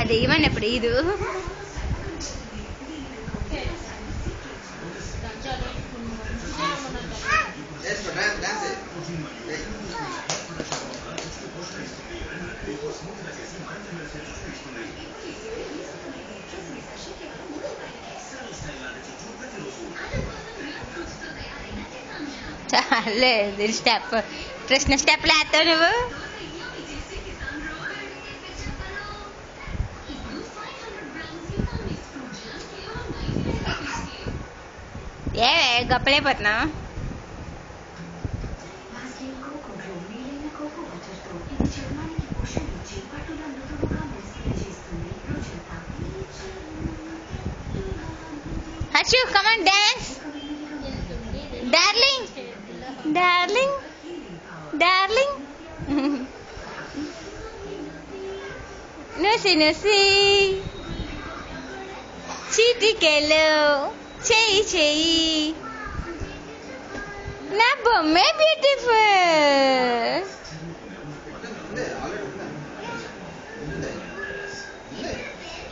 అది ఏమన్నా ఇప్పుడు ఇది చాలే స్టెప్ ప్రశ్న స్టెప్ లేస్తావు నువ్వు ఏ గొప్పలైపోతున్నావు Harshu come on dance darling darling darling నుసి నుసి చీటికెళ్ళు చెయ్యి చెయ్యి నా బొమ్మే బ్యూటిఫుల్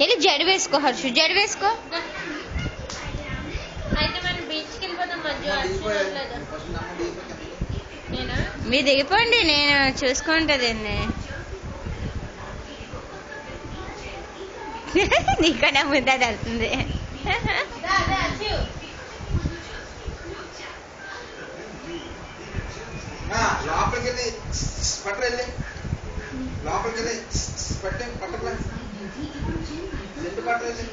వెళ్ళి జడ వేసుకో హర్షు జడ వేసుకో మీరు దిగిపోండి నేను చూసుకుంటుందండి నీకన్నా ముందు అది వెళ్తుంది లోపలికి పట్టరండి లోపలికి పట్టే పట్టరా రెండు పట్టరండి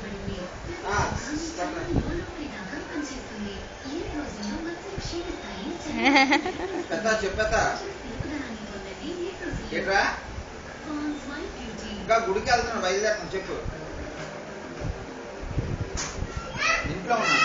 పెద్ద చెప్పేత ఏట్రా ఇంకా గుడికి వెళ్తున్నాడు బయలుదేరుతున్నాను చెప్పు ఇంట్లో ఉన్నా